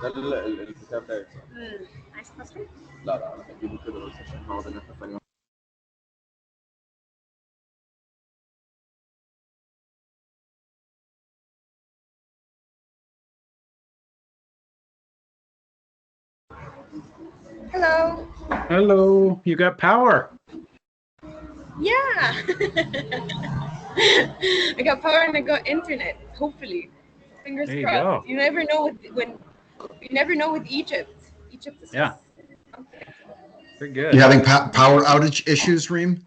ده الكتاب بتاعي صح؟ عايز تفصل؟ لا لا انا هجيبه كده بس عشان نقعد ان احنا ثانية. Hello. Hello, you got power. Yeah. I got power and I got internet. Hopefully, fingers There you crossed. go. You never know with Egypt. Egypt is Yeah. just okay. Very good. You having power outage issues, Reem?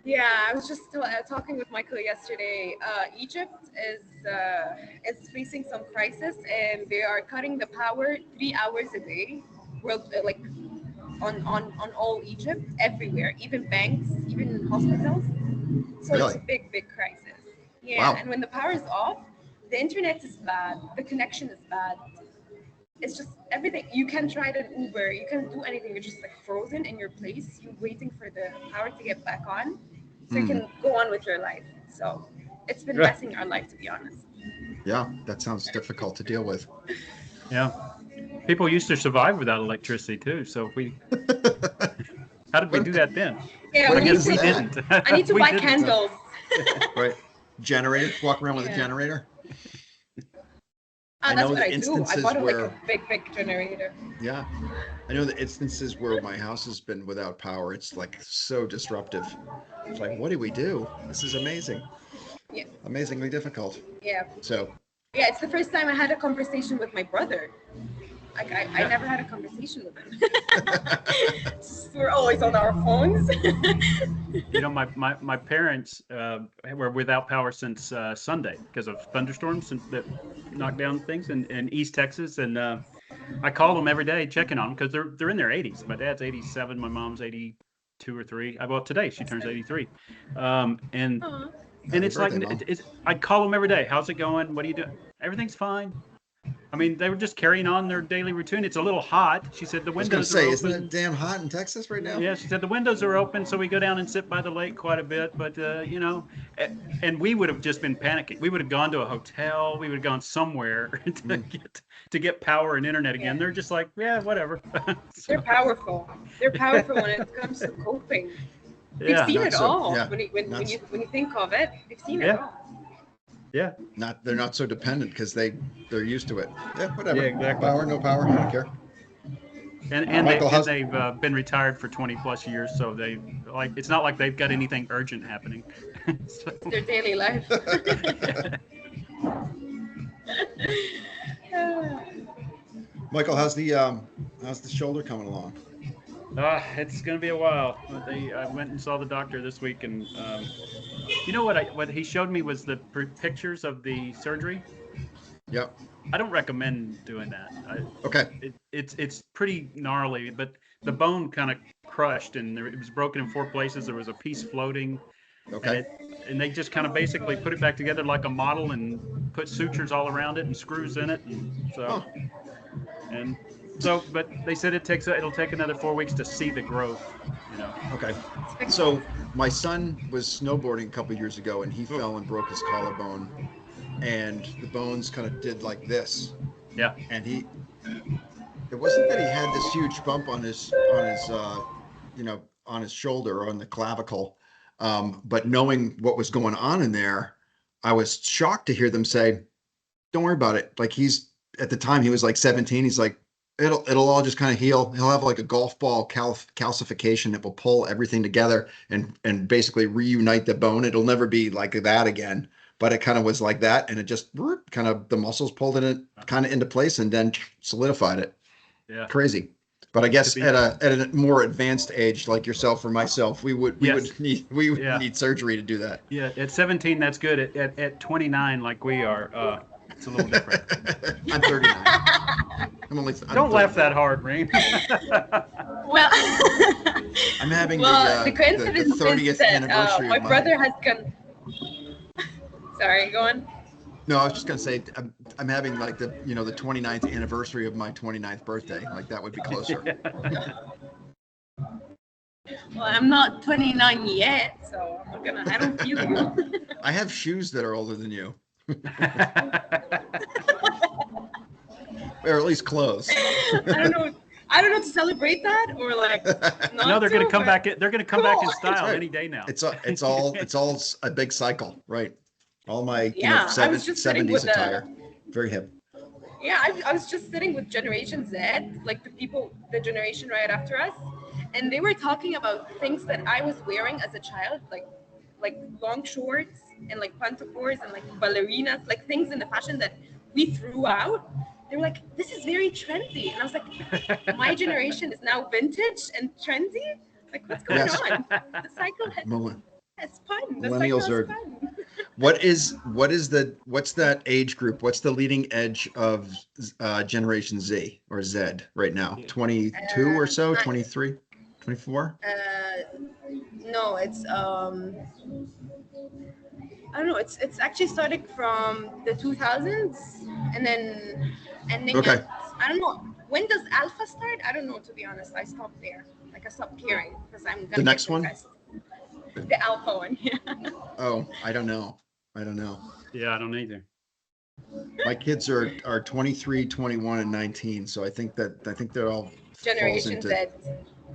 Yeah, I was just talking with Michael yesterday. Egypt is facing some crisis, and they are cutting the power 3 hours a day. Like on all Egypt, everywhere, even banks, even hospitals. So Really? it's a big crisis. Yeah, Wow. and when the power is off, the internet is bad, the connection is bad. It's just everything. You can try an Uber, you can do anything. You're just like frozen in your place. You're waiting for the power to get back on, so you can go on with your life. So it's been messing our life, to be honest. Yeah, that sounds difficult to deal with. Yeah. People used to survive without electricity too. So how did we do that then? Yeah, What I guess we is that? didn't. I need to We buy didn't. candles. Right. Generator? Walk around with a Yeah. generator? That's know what the I do. I instances bought where- like a big generator. Yeah. I know the instances where my house has been without power. It's like so disruptive. It's like, what do we do? This is amazing. Yeah. Amazingly difficult. Yeah. So, Yeah, it's the first time I had a conversation with my brother. Like I never had a conversation with him. We're always on our phones. You know, my parents were without power since Sunday because of thunderstorms that knocked down things in East Texas, and I call them every day checking on them because they're in their 80s. My dad's 87, my mom's 82 or 3. Well, today she turns 83, and Aw. happy it's like birthday, Mom. I call them every day. How's it going? What are you doing? Everything's fine. I mean, they were just carrying on their daily routine. It's a little hot. She said the I was going to windows are say, open. isn't it damn hot in Texas right now? Yeah, she said the windows are open, so we go down and sit by the lake quite a bit. But you know, and we would have just been panicking. We would have gone to a hotel. We would have gone somewhere to get power and internet again. Yeah. They're just like, yeah, whatever. They're powerful. They're powerful when it comes to coping. They've Yeah, seen not it so- all. yeah, When not you think of it, they've seen it Yeah. all. yeah, They're not so dependent because they're used to it. Yeah, whatever. Yeah, exactly. Power, no power, I don't care. and Michael, how's- they've been retired for 20 plus years, so they like it's not like they've got anything urgent happening. So, Their daily life. Michael, how's the shoulder coming along? it's gonna be a while. I went and saw the doctor this week, and you know what he showed me was the pictures of the surgery. Yep. I don't recommend doing that. Okay. It's pretty gnarly, but the bone kind of crushed, and it was broken in 4 places. There was a piece floating, Okay. and they just kind of basically put it back together like a model and put sutures all around it and screws in it, and so but they said it'll take another 4 weeks to see the growth. You know. Okay. So my son was snowboarding a couple years ago, and he fell and broke his collarbone, and the bones kind of did like this. Yeah. And it wasn't that he had this huge bump on his on his shoulder or on the clavicle, but knowing what was going on in there, I was shocked to hear them say, "Don't worry about it." Like at the time he was like 17. He's like, it'll all just kind of heal. He'll have like a golf ball calcification that will pull everything together and basically reunite the bone. It'll never be like that again. But it kind of was like that, and it just kind of the muscles pulled it kind of into place and then solidified it. Yeah. Crazy. But I guess at a more advanced age like yourself or myself, we would need surgery to do that. Yeah, at 17 that's good. At 29 like we are, it's a little different. I'm 39. Don't laugh that hard, Rain. Well, I'm having the coincidence the 30th is that anniversary my of brother has gone. Sorry, go on. No, I was just gonna say I'm having like the 29th anniversary of my 29th birthday. Like that would be closer. Well, I'm not 29 yet, so I don't feel you. I have shoes that are older than you. or at least close. I don't know. I don't know to celebrate that or like not. No, they're going to come but back. They're going to come back in Cool. style right. any day now. It's all a big cycle, right? All my Yeah, I was just sitting 70s with attire, very hip. Yeah, I was just sitting with Generation Z, like the generation right after us, and they were talking about things that I was wearing as a child, like long shorts and like pantoufles and like ballerinas, like things in the fashion that we threw out. They were like, "This is very trendy," and I was like, "My generation is now vintage and trendy. Like, what's going Yes. on? The cycle has fun. The Millennials cycle are- has fun." What's that age group? What's the leading edge of Generation Z or Z right now? 22 or so, 23, 24? No, it's I don't know. It's actually starting from the 2000s and then ending. Okay. At, I don't know. When does Alpha start? I don't know, to be honest. I stopped there. Like I stopped caring because I'm gonna The next get one? depressed. The Alpha one. Yeah. Oh, I don't know. Yeah, I don't either. My kids are 23, 21, and 19, so I think they're all falls Generation into, Z.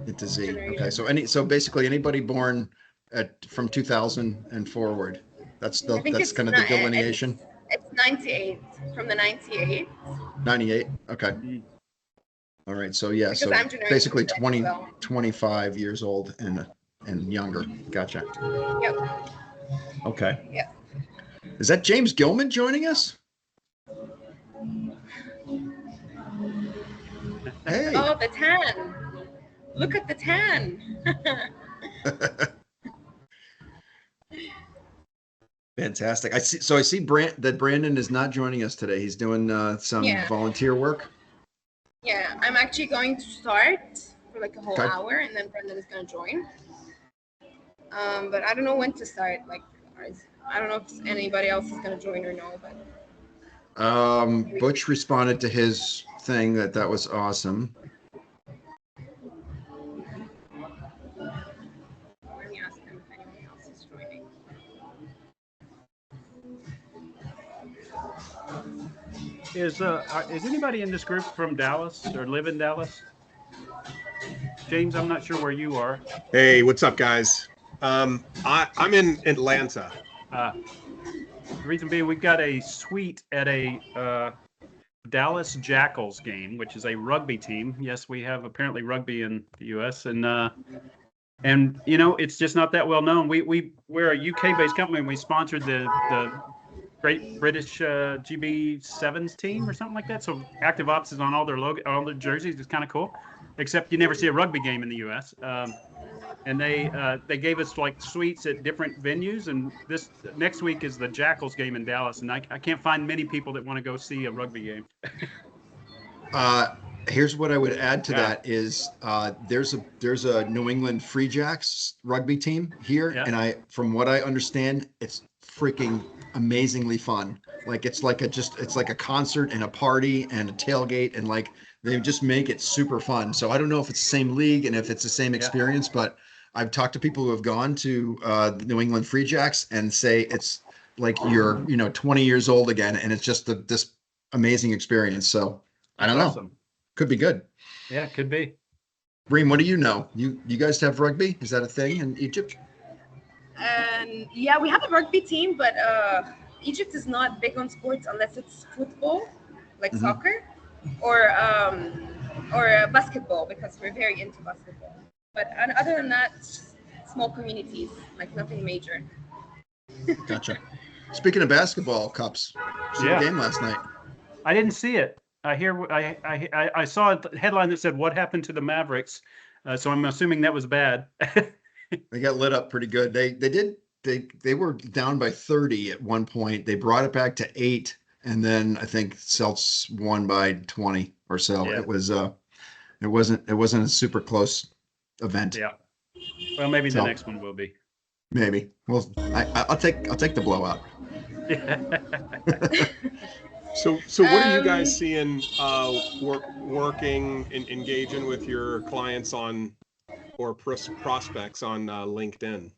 into Z. Generation Okay, so basically anybody born from 2000 and forward. That's I think it's kind of the not- delineation. It's 98 from the 98. 98. Okay. Mm. All right. So yeah. Because So I'm Generation basically Z, 20, so. 25 years old and younger. Gotcha. Yep. Okay. Yep. Is that James Gilman joining us? Hey. Oh, the tan. Look at the tan. Fantastic. I see. So I see that Brandon is not joining us today. He's doing some Yeah. volunteer work. Yeah, I'm actually going to start for like a whole Okay. hour, and then Brendan is gonna join. But I don't know when to start. Like, I don't know if anybody else is gonna join or no. But Butch responded to his thing that was awesome. let me ask him if anyone else is joining. Is anybody in this group from Dallas or live in Dallas? James, I'm not sure where you are. Hey, what's up, guys? I'm in Atlanta. The reason being, we've got a suite at a Dallas Jackals game, which is a rugby team. Yes, we have apparently rugby in the U.S. and you know, it's just not that well known. We're a UK-based company, and we sponsored the Great British GB Sevens team or something like that. So Active Ops is on all their jerseys. It's kind of cool, except you never see a rugby game in the U.S. And they gave us like suites at different venues, and this next week is the Jackals game in Dallas, and I can't find many people that want to go see a rugby game. Here's what I would add to Yeah. that is there's a New England Free Jacks rugby team here, Yeah. and from what I understand, it's freaking amazingly fun. Like it's like a concert and a party and a tailgate, and like they just make it super fun. So I don't know if it's the same league and if it's the same experience, but I've talked to people who have gone to the New England Free Jacks and say it's like you're 20 years old again, and it's just this amazing experience. So I don't know. Awesome. Could be good. Yeah, it could be. Reem, what do you know? You guys have rugby? Is that a thing in Egypt? And yeah, we have a rugby team, but Egypt is not big on sports unless it's football, like Mhm. soccer, or basketball, because we're very into basketball. But other than that, it's just small communities, like nothing major. Gotcha. Speaking of basketball cups, see Yeah. the game last night. I didn't see it. I saw a headline that said, "What happened to the Mavericks?" So I'm assuming that was bad. They got lit up pretty good. They were down by 30 at one point. They brought it back to 8, and then I think Celtics won by 20 or so. Yeah. It wasn't a super close event. Yeah. Well, maybe the So- next one will be. Maybe. Well, I'll take the blowout. So what are you Um, guys seeing working and engaging with your clients on or prospects on LinkedIn?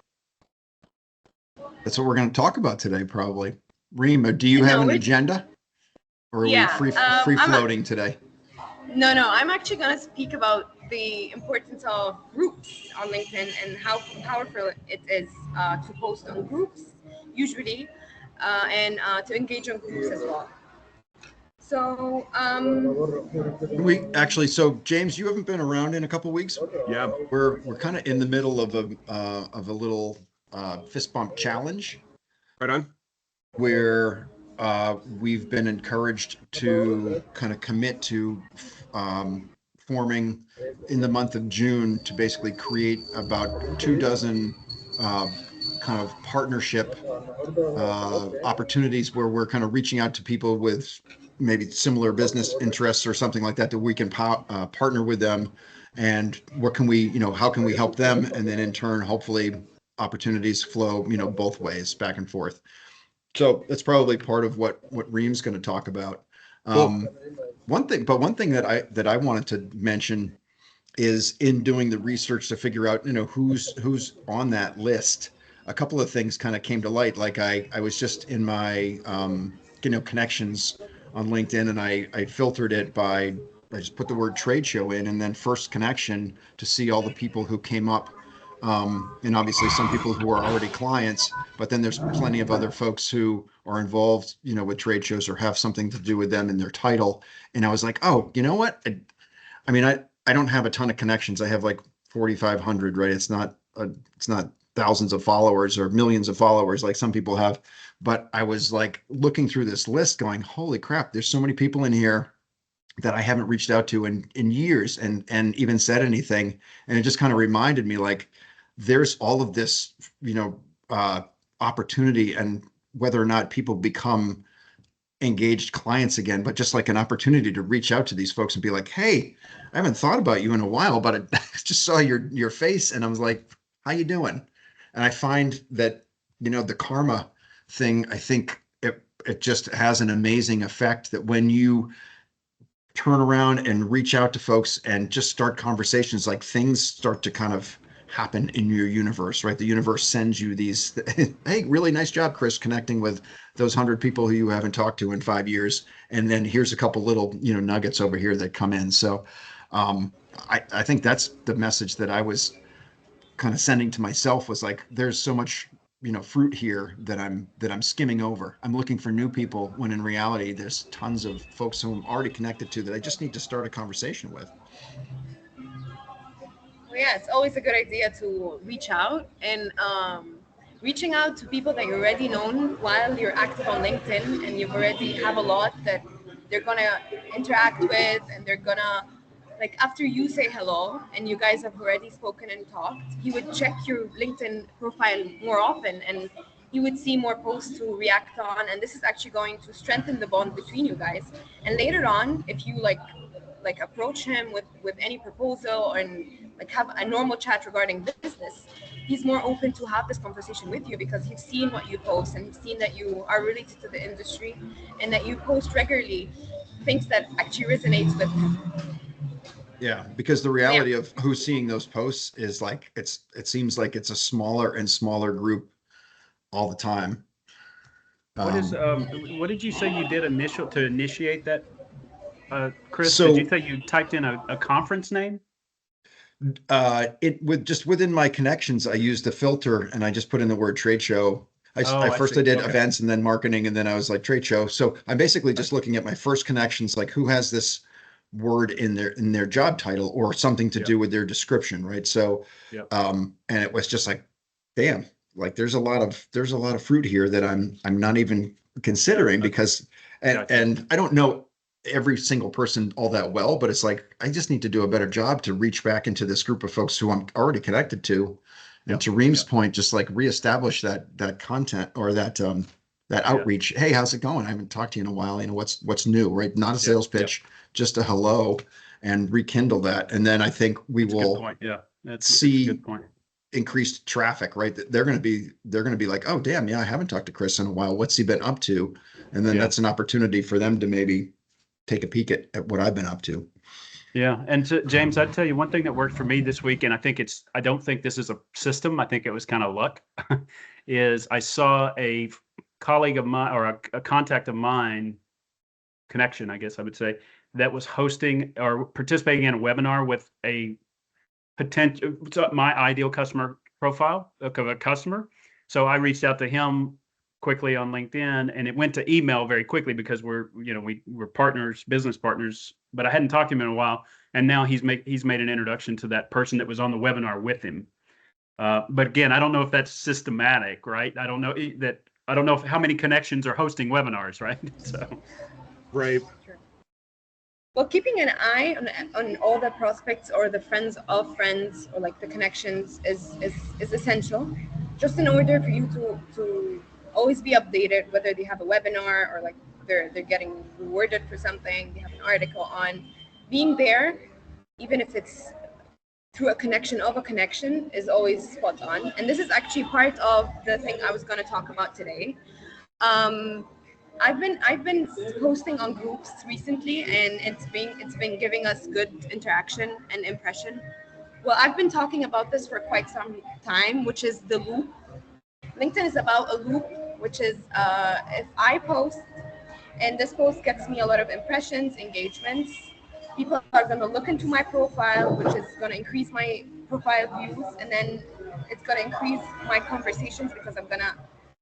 That's what we're going to talk about today, probably. Reem, do you have No, an it's- agenda? Or are Yeah, we free floating today? No, I'm actually going to speak about the importance of groups on LinkedIn and how powerful it is to post on groups, usually, and to engage on groups as well. So, We actually, so James, you haven't been around in a couple weeks. Yeah. We're kind of in the middle of a little fist bump challenge Right on. where we've been encouraged to kind of commit to forming in the month of June to basically create about 24 kind of partnership opportunities where we're kind of reaching out to people with maybe similar business interests or something like that we can partner with them, and what can we, how can we help them, and then in turn hopefully opportunities flow both ways, back and forth. So that's probably part of what Reem's going to talk about. Cool. One thing that I wanted to mention is, in doing the research to figure out who's on that list, a couple of things kind of came to light. Like I was just in my connections on LinkedIn, and I filtered it by, I just put the word trade show in and then first connection to see all the people who came up. And obviously some people who are already clients, but then there's plenty of other folks who are involved, with trade shows or have something to do with them in their title. And I was like, oh, you know what? I mean, I don't have a ton of connections. I have like 4,500, right? It's not thousands of followers or millions of followers like some people have. But I was like looking through this list going, holy crap, there's so many people in here that I haven't reached out to in years and even said anything. And it just kind of reminded me, like, there's all of this, opportunity, and whether or not people become engaged clients again, but just like an opportunity to reach out to these folks and be like, hey, I haven't thought about you in a while, but I just saw your face and I was like, how you doing? And I find that, the karma thing, I think it just has an amazing effect, that when you turn around and reach out to folks and just start conversations, like things start to kind of happen in your universe, right? The universe sends you these, hey, really nice job, Chris, connecting with those 100 people who you haven't talked to in 5 years. And then here's a couple little, nuggets over here that come in. So I think that's the message that I was kind of sending to myself, was like, there's so much, fruit here that I'm skimming over. I'm looking for new people, when in reality, there's tons of folks who I'm already connected to that I just need to start a conversation with. well, yeah, it's always a good idea to reach out, and reaching out to people that you already known while you're active on LinkedIn, and you already have a lot that they're gonna interact with, and they're gonna, like, after you say hello and you guys have already spoken and talked, he would check your LinkedIn profile more often, and he would see more posts to react on, and this is actually going to strengthen the bond between you guys. And later on, if you like approach him with any proposal, and like have a normal chat regarding business, he's more open to have this conversation with you, because he's seen what you post, and he's seen that you are related to the industry and that you post regularly things that actually resonates with him. Yeah, because the reality of who's seeing those posts is like, it seems like it's a smaller and smaller group all the time. What did you say you did to initiate that? Chris, So- did you say you typed in a conference name? Within my connections, I used a filter and I just put in the word trade show. I see. did Okay. events and then marketing, and then I was like trade show. So I'm basically just looking at my first connections, like who has this word in their job title or something to Yeah. do with their description, right? So, Yeah. and it was just like, damn, like there's a lot of fruit here that I'm not even considering, because, Gotcha. and I don't know every single person all that well, but it's like, I just need to do a better job to reach back into this group of folks who I'm already connected to. And Yeah. to Reem's Yeah. point, just like reestablish that content, or that outreach. Hey, how's it going? I haven't talked to you in a while. What's new, right? Not a sales pitch, just a hello, and rekindle that. And then I think we That's a good will point. Yeah, that's see a good point. increased traffic, right? They're going to be like, oh, damn, yeah, I haven't talked to Chris in a while. What's he been up to? And then Yeah. that's an opportunity for them to maybe take a peek at what I've been up to. Yeah, and James, I'd tell you one thing that worked for me this week, and I don't think this is a system. I think it was kind of luck. Is I saw a colleague of mine, or a contact of mine, connection, I guess I would say, that was hosting or participating in a webinar with a potential, my ideal customer profile of a customer. So I reached out to him quickly on LinkedIn, and it went to email very quickly because we're partners, business partners, but I hadn't talked to him in a while. And now he's made an introduction to that person that was on the webinar with him. But again, I don't know if that's systematic, right? I don't know how many connections are hosting webinars, right? So, Right. Well, keeping an eye on all the prospects or the friends of friends or like the connections is essential, just in order for you to always be updated, whether they have a webinar or like they're getting rewarded for something, they have an article on. Being there, even if it's through a connection of a connection, is always spot on. And this is actually part of the thing I was going to talk about today. I've been posting on groups recently, and it's been giving us good interaction and impression. Well, I've been talking about this for quite some time, which is the loop. LinkedIn is about a loop, which is if I post and this post gets me a lot of impressions, engagements, people are going to look into my profile, which is going to increase my profile views, and then it's going to increase my conversations because I'm going to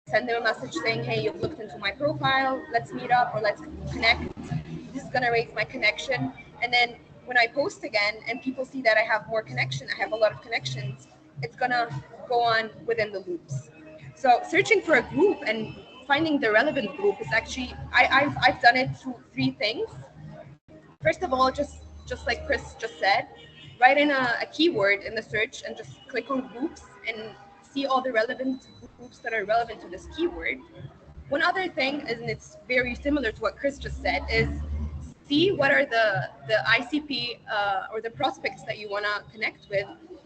send them a message saying, hey, you've looked into my profile, let's meet up or let's connect. This is going to raise my connection. And then when I post again and people see that I have more connection, I have a lot of connections, it's going to go on within the loops. So searching for a group and finding the relevant group is actually, I've done it through three things. First of all, just like Chris just said, write in a keyword in the search and just click on groups and see all the relevant groups that are relevant to this keyword. One other thing, and it's very similar to what Chris just said, is see what are the ICP or the prospects that you want to connect with.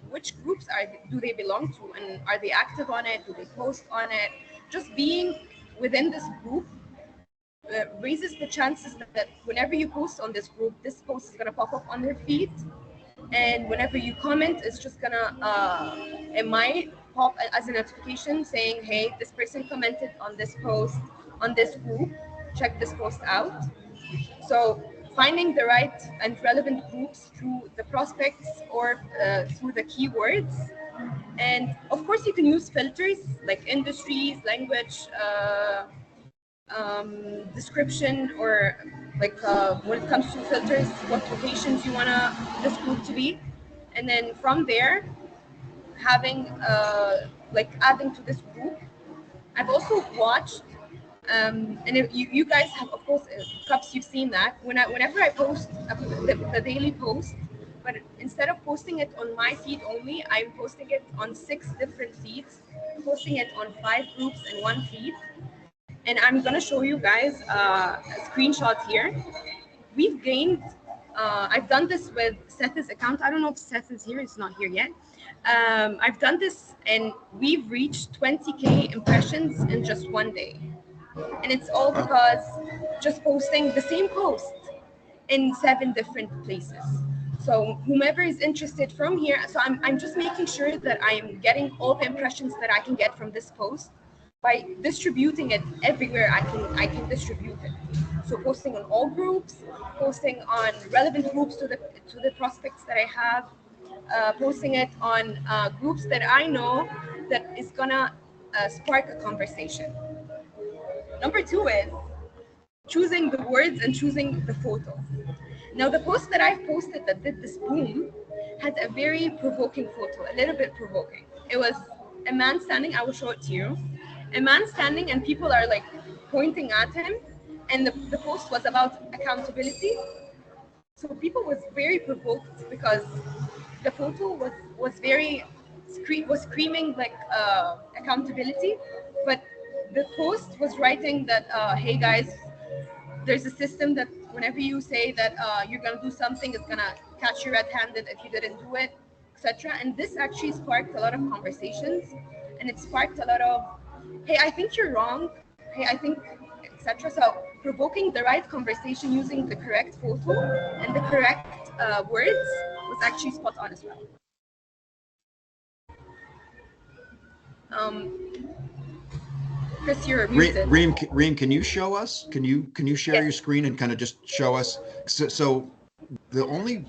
Which groups do they belong to, and are they active on it? Do they post on it? Just being within this group raises the chances that whenever you post on this group, this post is going to pop up on their feed, and whenever you comment, it's just gonna it might pop as a notification saying, hey, this person commented on this post on this group, check this post out. So finding the right and relevant groups through the prospects or through the keywords. And of course you can use filters like industries, language, description, or like when it comes to filters, what locations you want this group to be. And then from there, having like adding to this group. I've also watched and you guys have, of course, perhaps you've seen that whenever I post the daily post, but instead of posting it on my feed only, I'm posting it on 6 different feeds, posting it on 5 groups and 1 feed. And I'm gonna show you guys a screenshot here. We've gained, I've done this with Seth's account. I don't know if Seth is here, he's not here yet. I've done this and we've reached 20K impressions in just 1 day. And it's all because just posting the same post in 7 different places. So whomever is interested from here, so I'm just making sure that I'm getting all the impressions that I can get from this post by distributing it everywhere I can distribute it. So posting on all groups, posting on relevant groups to the prospects that I have, posting it on groups that I know that is gonna spark a conversation. Number 2 is choosing the words and choosing the photo. Now the post that I've posted that did this boom had a very provoking photo, a little bit provoking. It was a man standing, I will show it to you. A man standing and people are like pointing at him, and the post was about accountability. So people was very provoked because the photo was screaming like accountability, but the post was writing that hey guys, there's a system that whenever you say that you're gonna do something, it's gonna catch you red-handed if you didn't do it, etc. And this actually sparked a lot of conversations, and it sparked a lot of, hey, I think you're wrong, hey, I think, etc. So provoking the right conversation using the correct photo and the correct words was actually spot on as well. Chris, you're muted. Reem, can you show us? Can you share Yes. your screen and kind of just show us? So the only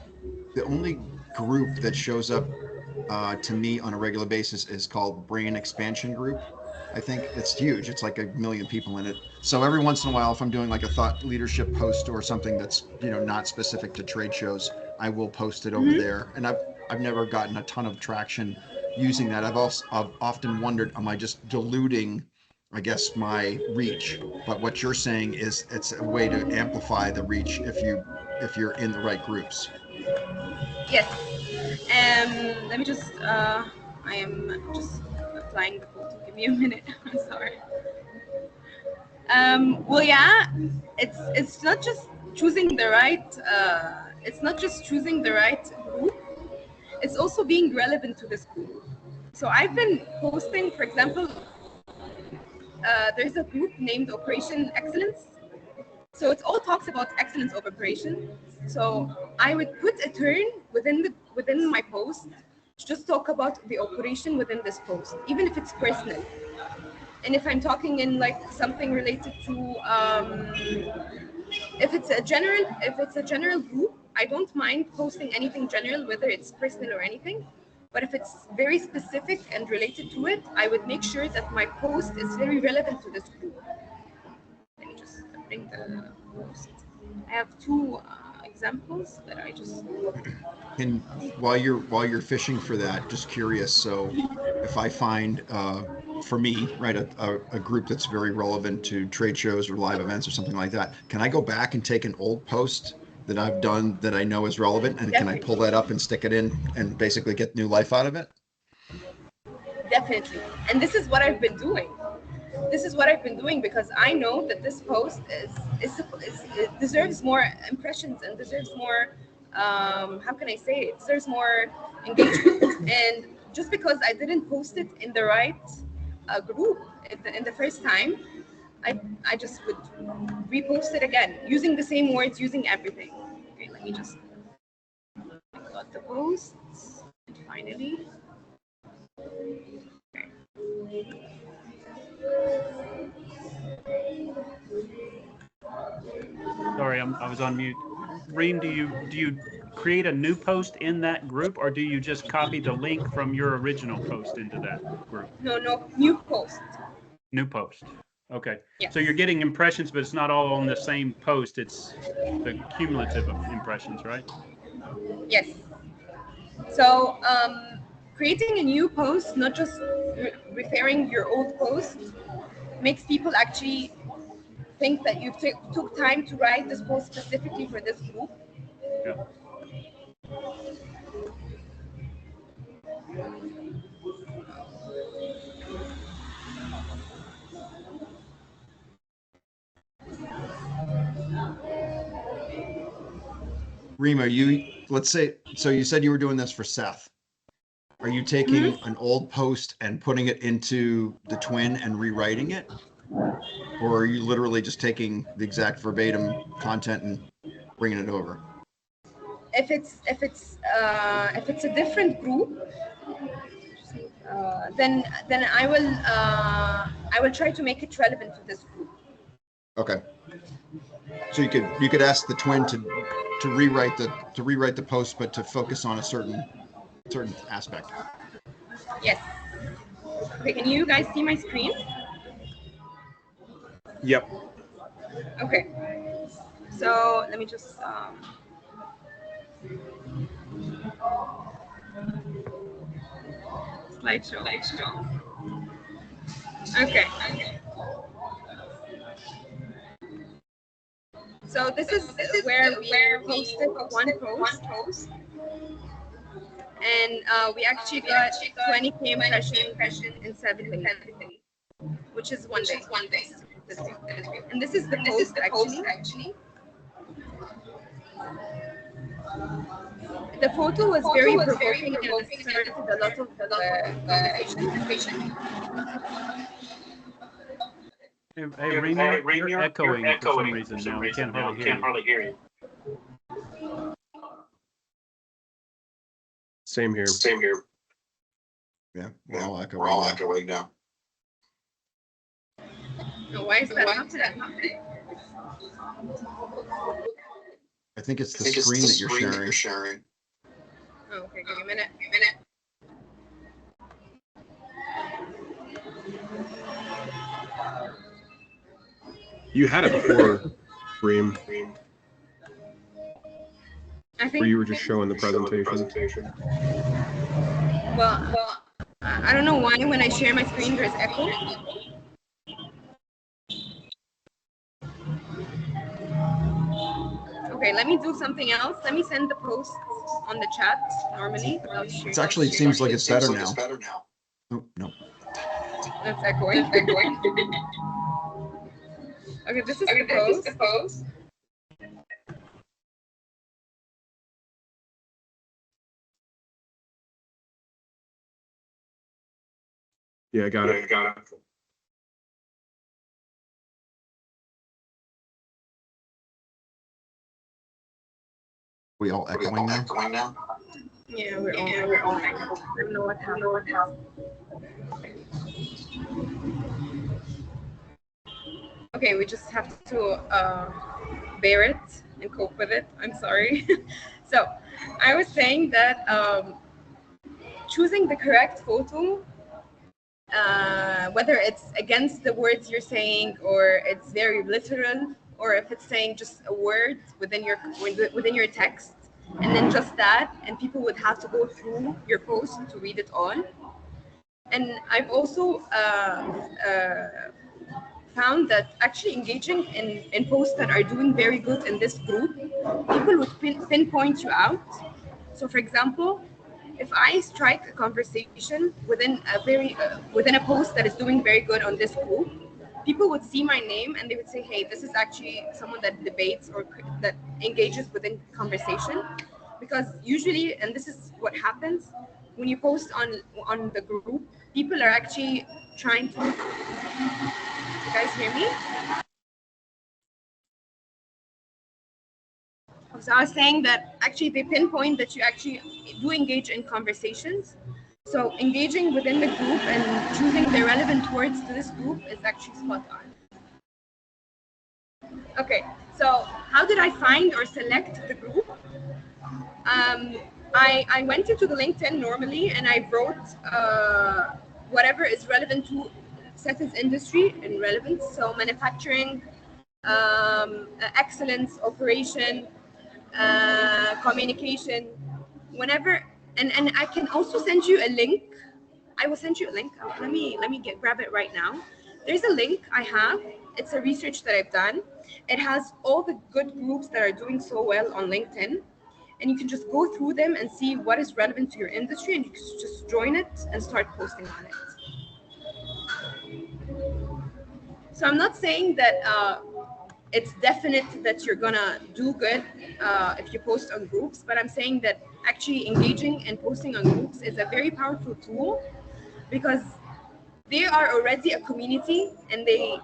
group that shows up to me on a regular basis is called Brain Expansion Group. I think it's huge. It's like 1 million people in it. So every once in a while, if I'm doing like a thought leadership post or something that's, you know, not specific to trade shows, I will post it over there. And I've never gotten a ton of traction using that. I've often wondered, am I just diluting, I guess, my reach? But what you're saying is it's a way to amplify the reach if you're in the right groups. Yes. Let me just, I am just applying the photo. Give me a minute. I'm sorry. Well, yeah, it's not just choosing the right, group. It's also being relevant to this group. So I've been posting, for example, there's a group named Operation Excellence. So it all talks about excellence of operation. So I would put a turn within my post to just talk about the operation within this post, even if it's personal. And if I'm talking in like something related to, if it's a general group, I don't mind posting anything general, whether it's personal or anything. But if it's very specific and related to it, I would make sure that my post is very relevant to this group. Let me just bring the post. I have two examples that I just. And while you're fishing for that, just curious. So if I find for me, right, a group that's very relevant to trade shows or live events or something like that, can I go back and take an old post that I've done that I know is relevant, and can I pull that up and stick it in and basically get new life out of it? Definitely. And this is what I've been doing. Because I know that this post it deserves more impressions and deserves more, how can I say it? Deserves more engagement. And just because I didn't post it in the right group in the first time, I just would repost it again, using the same words, using everything. Okay, let me just. I got the posts, and finally. Sorry, I was on mute. Reem, do you create a new post in that group, or do you just copy the link from your original post into that group? No, new post. New post. Okay. Yes. So you're getting impressions, but it's not all on the same post. It's the cumulative of impressions, right? Yes. So creating a new post, not just referring your old post, makes people actually think that you took time to write this post specifically for this group. Yeah. Reem, let's say, so you said you were doing this for Seth. Are you taking an old post and putting it into the Twin and rewriting it? Or are you literally just taking the exact verbatim content and bringing it over? If it's a different group, then I will try to make it relevant to this group. Okay. So you could ask the Twin to rewrite the post, but to focus on a certain aspect. Yes. Okay, can you guys see my screen? Yep. Okay. So let me just slideshow. Okay. So this is where we posted one post, and we actually got 20K impressions in 7 days, which is one day. And this is the post actually. The photo was very provoking and it started a lot of conversation. Hey, Reem, you're echoing for some reason now. We can't hardly hear you. Same here. Yeah, we're all echoing now. No, why is that happening? I think it's the screen that you're sharing. Oh, okay, give me a minute. You had it before, Reem, I think. where you were just showing the presentation. Well, I don't know why when I share my screen there's echo. Okay, let me do something else. Let me send the post on the chat normally. It actually seems like it's better now. Oh, no. That's echoing. Okay, this is the post. Yeah, I got it. We all echoing now? Yeah, we're all. I don't know what happened. Okay, we just have to bear it and cope with it. I'm sorry. So, I was saying that choosing the correct photo, whether it's against the words you're saying or it's very literal, or if it's saying just a word within your text, and then just that, and people would have to go through your post to read it all. And I've also found that actually engaging in posts that are doing very good in this group, people would pinpoint you out. So, for example, if I strike a conversation within a post that is doing very good on this group, people would see my name and they would say, "Hey, this is actually someone that debates or that engages within conversation." Because usually, and this is what happens when you post on the group, people are actually trying to. You guys hear me? So I was saying that actually they pinpoint that you actually do engage in conversations. So engaging within the group and choosing the relevant words to this group is actually spot on. Okay, so how did I find or select the group? I went into the LinkedIn normally and I wrote whatever is relevant to Seth's industry and relevance. So manufacturing, excellence, operation, communication, whenever, and I can also send you a link. I will send you a link. Let me grab it right now. There's a link I have. It's a research that I've done. It has all the good groups that are doing so well on LinkedIn, and you can just go through them and see what is relevant to your industry, and you can just join it and start posting on it. So I'm not saying that it's definite that you're gonna do good if you post on groups, but I'm saying that actually engaging and posting on groups is a very powerful tool because they are already a community and they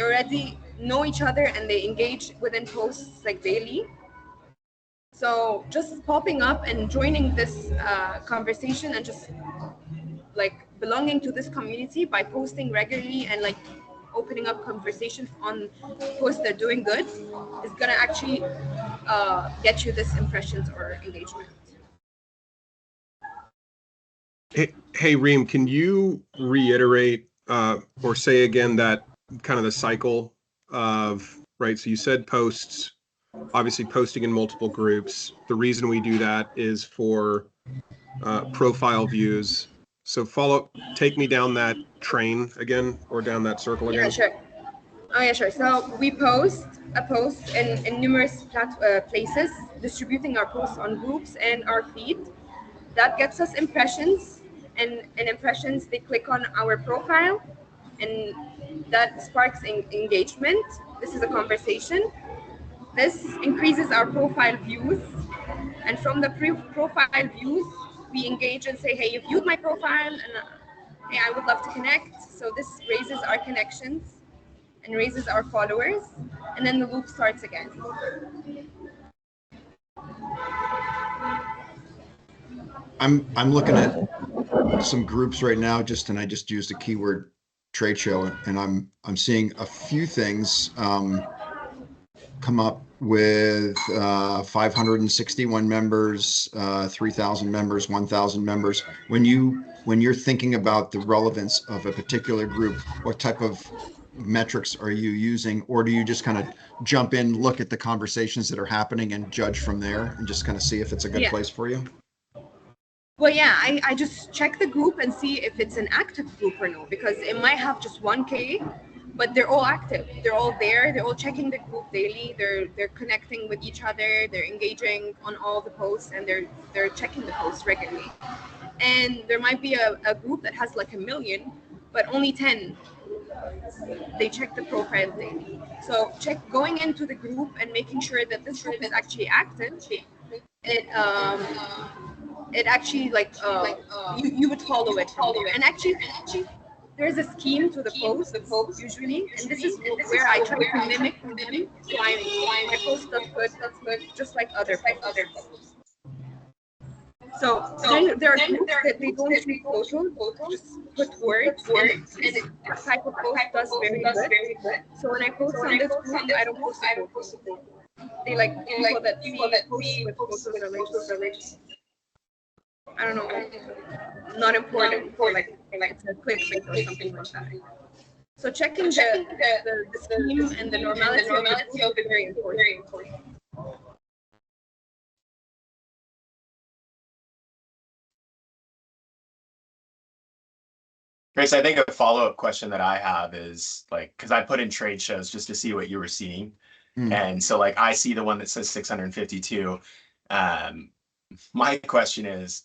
already know each other and they engage within posts like daily. So just popping up and joining this conversation and just like belonging to this community by posting regularly and like opening up conversations on posts that are doing good is gonna actually get you this impressions or engagement. Hey, Reem, can you reiterate or say again that kind of the cycle of, right? So you said posts, obviously posting in multiple groups. The reason we do that is for profile views. So take me down that train again, or down that circle again. Yeah, sure. Oh yeah, sure. So we post a post in numerous places, distributing our posts on groups and our feed. That gets us impressions, and impressions, they click on our profile, and that sparks engagement. This is a conversation. This increases our profile views, and from the profile views, we engage and say, "Hey, you viewed my profile, and hey, I would love to connect." So this raises our connections and raises our followers, and then the loop starts again. I'm looking at some groups right now, and I just used a keyword trade show, and I'm seeing a few things come up with 561 members, 3,000 members, 1,000 members. When you're thinking about the relevance of a particular group, what type of metrics are you using, or do you just kind of jump in, look at the conversations that are happening, and judge from there, and just kind of see if it's a good Yeah. place for you? Well, yeah, I just check the group and see if it's an active group or no, because it might have just 1K, but they're all active. They're all there. They're all checking the group daily. They're connecting with each other. They're engaging on all the posts, and they're checking the posts regularly. And there might be a group that has like 1 million, but only 10. They check the profile daily. So going into the group and making sure that this group is actually active. It actually you would follow it from there. And actually there's a scheme to the post usually, and this is where I try to mimic them. So my post does good, just like other posts. So then there are groups that they don't take photos, just put words, and this type of post does very good. So when I post on this group, I don't post photos. They like people that post with photos are like, I don't know, not important, like it's a clickbait or something like that. So checking the scheme and the normality of the group is very important. Grace, I think a follow-up question that I have is like, because I put in trade shows just to see what you were seeing. And so like I see the one that says 652. My question is,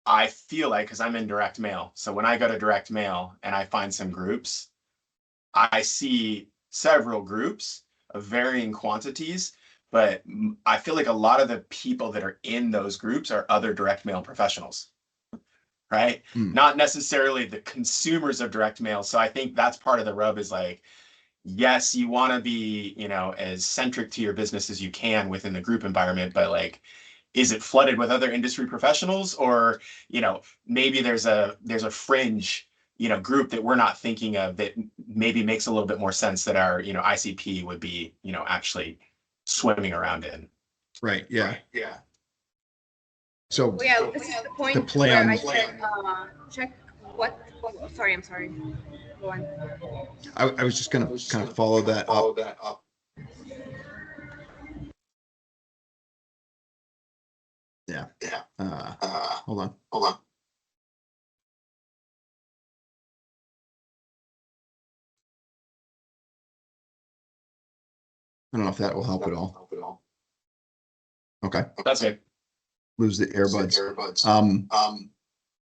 I feel like, because I'm in direct mail, so when I go to direct mail and I find some groups, I see several groups of varying quantities, but I feel like a lot of the people that are in those groups are other direct mail professionals. Right? Not necessarily the consumers of direct mail. So I think that's part of the rub is like, yes, you want to be, as centric to your business as you can within the group environment, but like, is it flooded with other industry professionals, or, maybe there's a fringe, group that we're not thinking of that maybe makes a little bit more sense that our, ICP would be, actually swimming around in. Right. Yeah. So well, yeah, this is the point where I said check what. Sorry, I'm sorry. Go on. I was just going to kind of follow that up. Yeah. Hold on. I don't know if that will help at all. Okay. That's it. Lose the earbuds.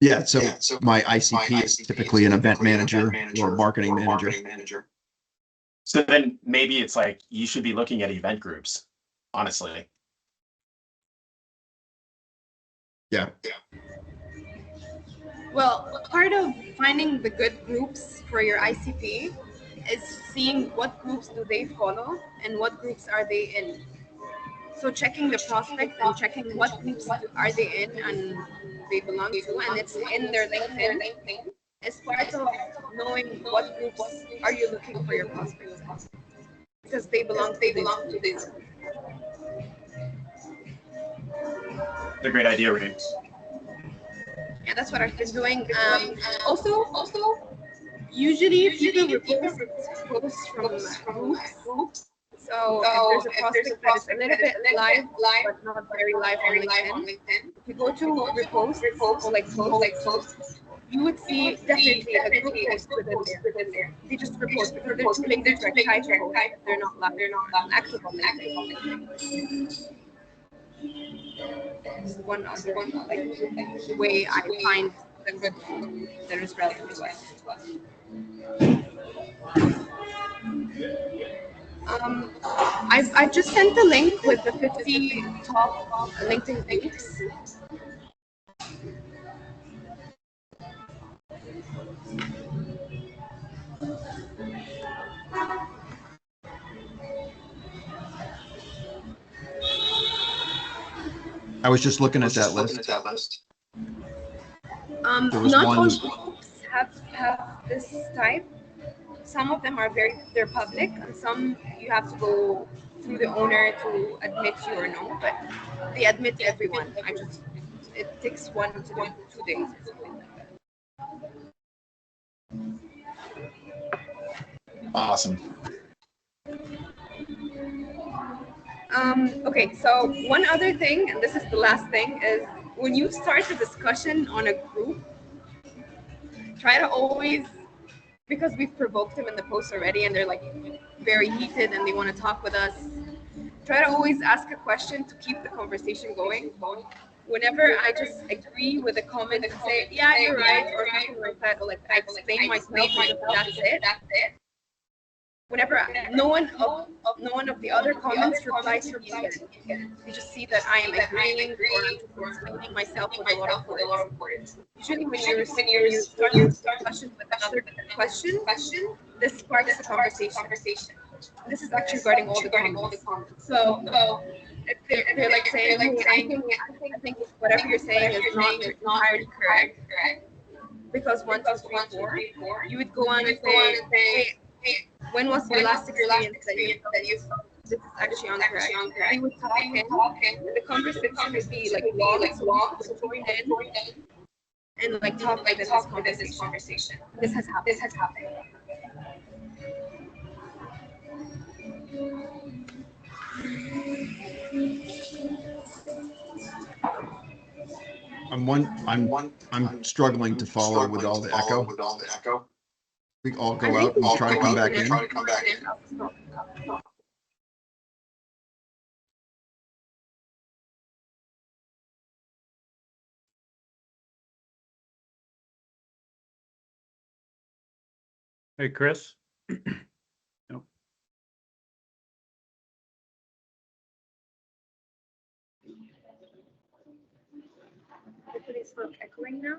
Yeah. So my ICP is typically an event manager or marketing manager. So then maybe it's like you should be looking at event groups, honestly. Yeah. Well, part of finding the good groups for your ICP is seeing what groups do they follow and what groups are they in. So checking the prospect and checking what groups are they in and they belong to, and it's in their LinkedIn. It's part of knowing what groups are you looking for your prospects, because they belong to this. It's a great idea, Reem. Yeah, that's what I've been doing. Also, usually people repost posts from groups. So if there's a prospect that is a little bit live, but not very live on LinkedIn, if you go to repost or like posts, you would see definitely a group post within there. They just repost because they're too lazy to type. They're not live. They're not active on LinkedIn. This is one other way I find the good that is relevant to us. I've just sent the link with the 50 top LinkedIn groups. I was just looking at that list. Not There was all one- groups have this type. Some of them are they're public, and some you have to go through the owner to admit you or no. But they admit everyone. It takes 1 to 2 days or something like that. Awesome. Okay, so one other thing, and this is the last thing, is when you start a discussion on a group, try to always, because we've provoked them in the post already and they're like very heated and they want to talk with us, try to always ask a question to keep the conversation going. Whenever I just agree with a comment and say, yeah, you're right, or something like that, or like I explain myself, and that's it. Whenever no one of the other comments replies to me, you just see that I am agreeing or explaining myself with a lot of words. Usually when you start a discussion with another question, this sparks the conversation. This is actually regarding all the comments. So if they're like saying, hey, I think whatever you're saying is not entirely correct, because 1, 2, 3, 4, you would go on and say, hey, when was your last experience that you this is actually incorrect? We would talk, and the conversation would be like long, so join in and like talk like this conversation. This has happened. I'm struggling to follow with all the echo. We all go out and try to come back in. Hey, Chris. Everybody's sort of echoing now.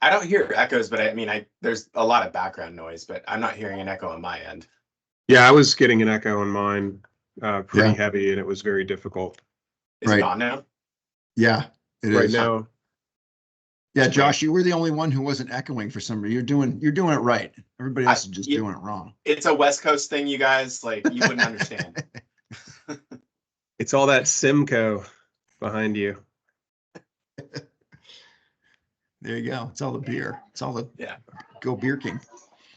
I don't hear echoes, but I mean, there's a lot of background noise, but I'm not hearing an echo on my end. Yeah, I was getting an echo on mine, pretty Yeah. heavy, and it was very difficult. Is it on now? Yeah, it Right is. now, Yeah, Josh, you were the only one who wasn't echoing for some reason. You're doing it right. Everybody else is just doing it wrong. It's a West Coast thing, you guys. Like, you wouldn't understand. it's all that Simcoe behind you. There you go. It's all the beer. It's all the Yeah. Go Beer King.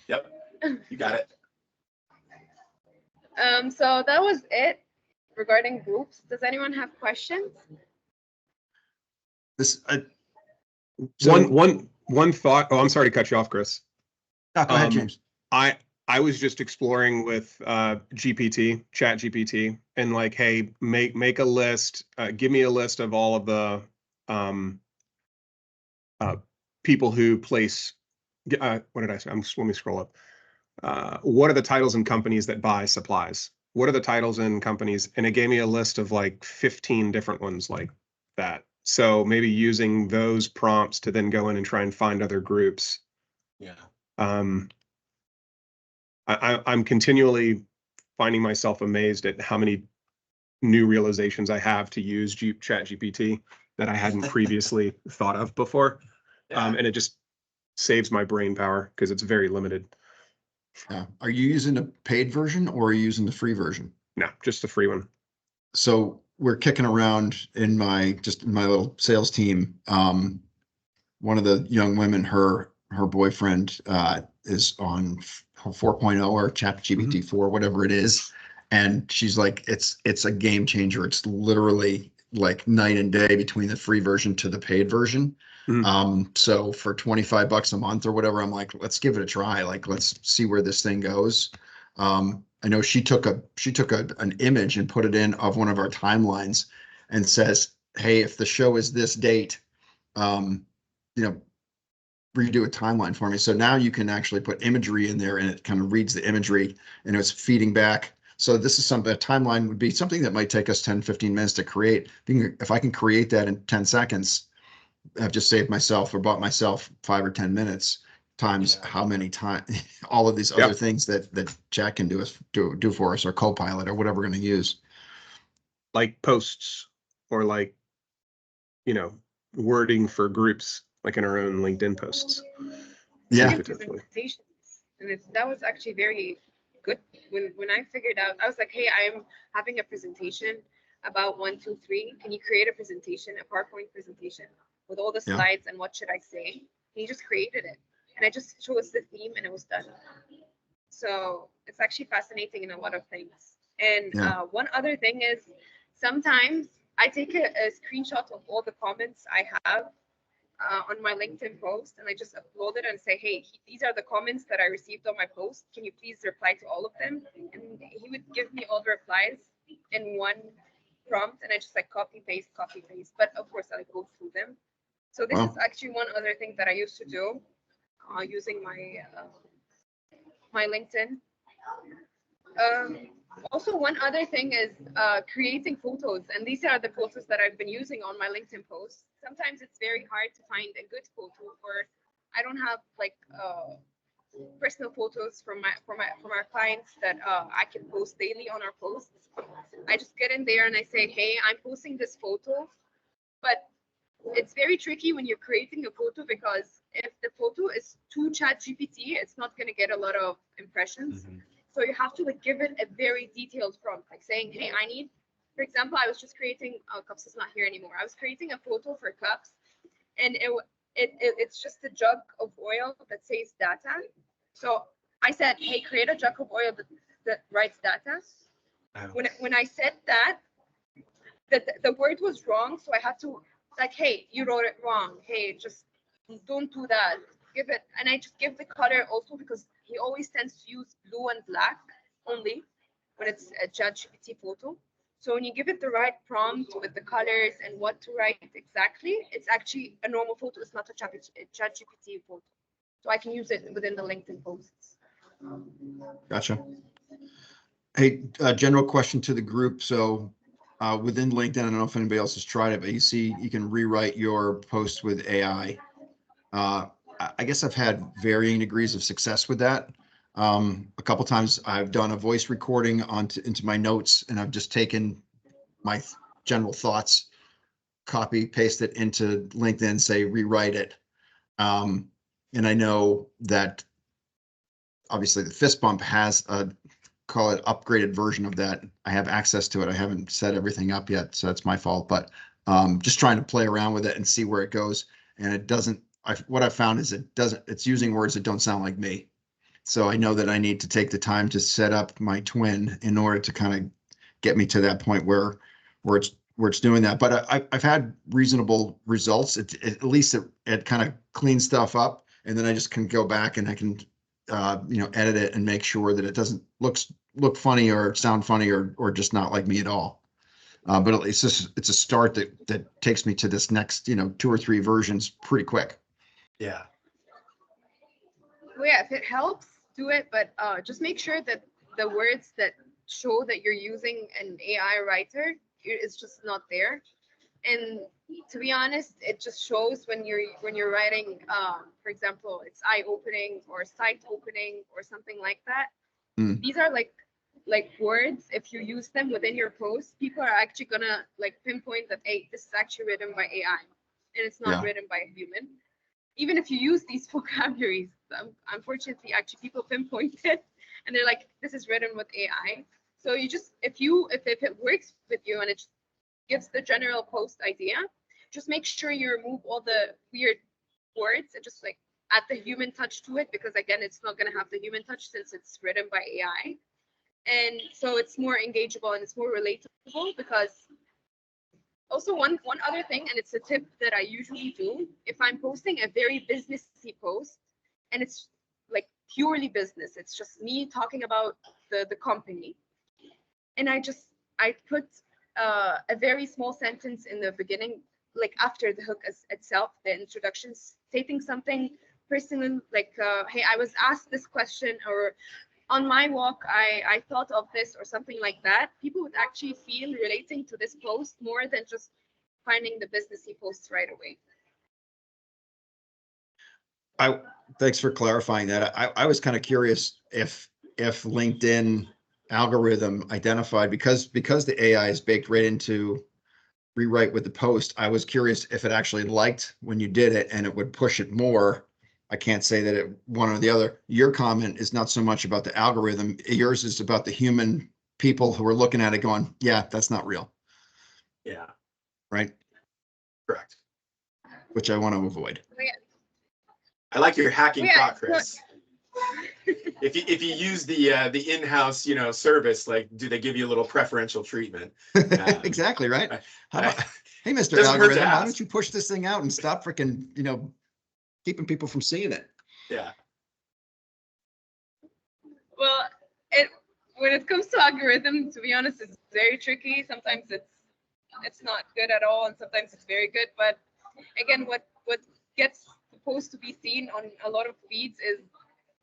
Yep, you got it. So that was it regarding groups. Does anyone have questions? One thought. Oh, I'm sorry to cut you off, Chris. No, go ahead, James. I was just exploring with GPT, Chat GPT, and like, hey, make a list. Give me a list of all of the people who place. What did I say? Let me scroll up. What are the titles and companies that buy supplies? What are the titles and companies? And it gave me a list of like 15 different ones like that. So maybe using those prompts to then go in and try and find other groups. Yeah. I'm continually finding myself amazed at how many new realizations I have to use Chat GPT that I hadn't previously thought of before. Yeah. And it just saves my brain power because it's very limited. Yeah. Are you using a paid version or are you using the free version? No, just the free one. So we're kicking around in my little sales team. One of the young women, her boyfriend is on 4.0 or ChatGPT 4, whatever it is. And she's like, it's a game changer. It's literally like night and day between the free version to the paid version. So for $25 a month or whatever, I'm like, let's give it a try. Like, let's see where this thing goes. I know she took an image and put it in of one of our timelines and says, hey, if the show is this date, redo a timeline for me. So now you can actually put imagery in there and it kind of reads the imagery and it's feeding back. So this is a timeline would be something that might take us 10, 15 minutes to create. If I can create that in 10 seconds, I've just saved myself or bought myself 5 or 10 minutes times how many times all of these other things that Chat can do for us, or Copilot or whatever we're going to use. Like posts or like, wording for groups. like in our own LinkedIn posts. Yeah. Doing Potentially. presentations, and that was actually very good. When I figured out, I was like, hey, I'm having a presentation about 1, 2, 3. Can you create a presentation, a PowerPoint presentation with all the Yeah. slides and what should I say? And he just created it, and I just chose the theme, and it was done. So it's actually fascinating in a lot of things. And Yeah. one other thing is sometimes I take a screenshot of all the comments I have on my LinkedIn post, and I just upload it and say, hey, these are the comments that I received on my post. Can you please reply to all of them? And he would give me all the replies in one prompt, and I just like copy paste. But of course, I go through them. So this Wow. is actually one other thing that I used to do using my LinkedIn. Also, one other thing is creating photos, and these are the photos that I've been using on my LinkedIn posts. Sometimes it's very hard to find a good photo, or I don't have like personal photos from our clients that I can post daily on our posts. I just get in there and I say, hey, I'm posting this photo, but it's very tricky when you're creating a photo, because if the photo is too ChatGPT, it's not going to get a lot of impressions. So you have to like give it a very detailed prompt, like saying, hey, I need, for example, I was just creating, Cups is not here anymore. I was creating a photo for Cups, and it's just a jug of oil that says data. So I said, hey, create a jug of oil that writes data. When I said that, the word was wrong, so I had to like, hey, you wrote it wrong. Hey, just don't do that. Give it, and I just give the color also, because he always tends to use blue and black only when it's a ChatGPT photo. So when you give it the right prompt with the colors and what to write exactly, it's actually a normal photo. It's not a ChatGPT photo. So I can use it within the LinkedIn posts. Gotcha. Hey, general question to the group. So within LinkedIn, I don't know if anybody else has tried it, but you see you can rewrite your post with AI. I guess I've had varying degrees of success with that. A couple times I've done a voice recording into my notes, and I've just taken my general thoughts, copy, paste it into LinkedIn, say rewrite it. And I know that obviously the fist bump has a, call it upgraded version of that. I have access to it. I haven't set everything up yet, so that's my fault. But just trying to play around with it and see where it goes. And it doesn't. What I found is it's using words that don't sound like me. So I know that I need to take the time to set up my twin in order to kind of get me to that point where it's doing that. But I've had reasonable results. At least it kind of cleans stuff up, and then I just can go back and I can edit it and make sure that it doesn't look funny or sound funny or just not like me at all. But at least it's a start that takes me to this next 2 or 3 versions pretty quick. Yeah. Well, yeah, if it helps, do it, but just make sure that the words that show that you're using an AI writer is just not there. And to be honest, it just shows when you're writing, for example, it's eye opening or site opening or something like that. These are like words. If you use them within your post, people are actually gonna like pinpoint that, hey, this is actually written by AI, and it's not written by a human. Even if you use these vocabularies, unfortunately, actually people pinpoint it, and they're like, this is written with AI. So you just, if it works with you and it just gives the general post idea, just make sure you remove all the weird words and just like add the human touch to it, because again, it's not going to have the human touch since it's written by AI. And so it's more engageable and it's more relatable. Because also one other thing, and it's a tip that I usually do, if I'm posting a very businessy post and it's like purely business, it's just me talking about the company, and I put a very small sentence in the beginning, like after the hook itself, the introduction, stating something personal, like, hey, I was asked this question, or on my walk, I thought of this, or something like that. People would actually feel relating to this post more than just finding the businessy posts right away. Thanks for clarifying that. I was kind of curious if LinkedIn algorithm identified, because the AI is baked right into rewrite with the post. I was curious if it actually liked when you did it and it would push it more. I can't say that it one or the other. Your comment is not so much about the algorithm. Yours is about the human people who are looking at it going, yeah, that's not real, Yeah, right? correct. Which I want to avoid. I like your hacking Yeah, thought, Chris. If you use the in-house, you know, service, like, do they give you a little preferential treatment? Exactly, right? How about, hey, Mr. doesn't hurt to Algorithm, why ask. don't you push this thing out and stop freaking, keeping people from seeing it? Yeah. Well, it when it comes to algorithm, to be honest, it's very tricky. Sometimes it's not good at all, and sometimes it's very good. But again, what gets supposed to be seen on a lot of feeds is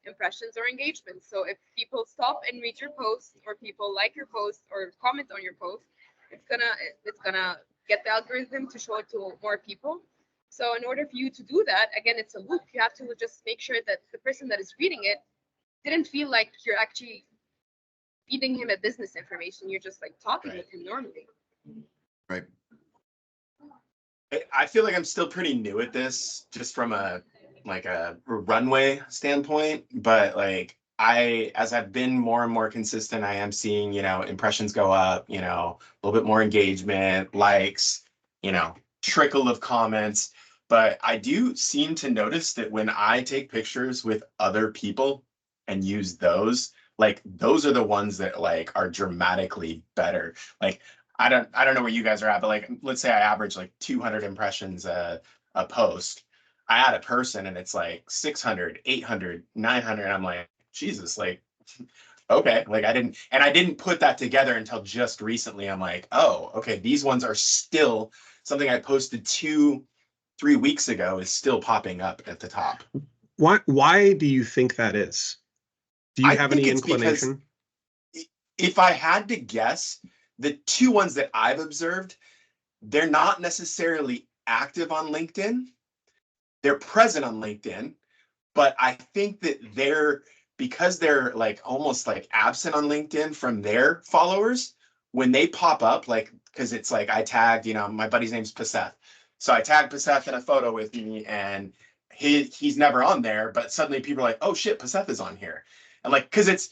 impressions or engagement. So if people stop and read your post, or people like your post or comment on your post, it's gonna get the algorithm to show it to more people. So in order for you to do that, again, it's a loop. You have to just make sure that the person that is reading it didn't feel like you're actually feeding him a business information. You're just like talking with him normally. Right. I feel like I'm still pretty new at this, just from a runway standpoint. But like, as I've been more and more consistent, I am seeing, you know, impressions go up, you know, a little bit more engagement, likes, you know, trickle of comments. But I do seem to notice that when I take pictures with other people and use those, like, those are the ones that like are dramatically better. Like, I don't know where you guys are at, but like, let's say I average like 200 impressions a post. I add a person and it's like 600, 800, 900. I'm like, Jesus, like, okay. Like, I didn't put that together until just recently. I'm like, oh, okay. These ones are still something I posted 2-3 weeks ago is still popping up at the top. Why do you think that is? Do you I have think any it's because inclination? if I had to guess, the two ones that I've observed, they're not necessarily active on LinkedIn. They're present on LinkedIn, but I think that because they're like almost like absent on LinkedIn from their followers, when they pop up, like, because it's like I tagged, you know, my buddy's name's Paseth. So I tagged Paseth in a photo with me, and he's never on there, but suddenly people are like, oh shit, Paseth is on here. And like, because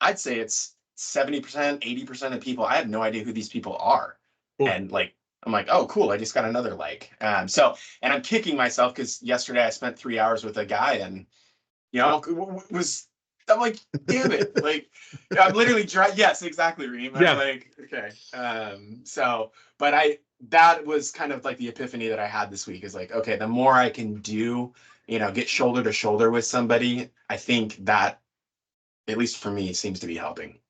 I'd say it's 70%, 80% of people, I have no idea who these people are. Cool. And like, I'm like, oh, cool, I just got another like. And I'm kicking myself because yesterday I spent 3 hours with a guy, and, you know, I'm like, damn it. Like, I'm literally yes, exactly, Reem. I'm Yeah. like, okay. But that was kind of like the epiphany that I had this week, is like, okay, the more I can do, you know, get shoulder to shoulder with somebody, I think that, at least for me, seems to be helping.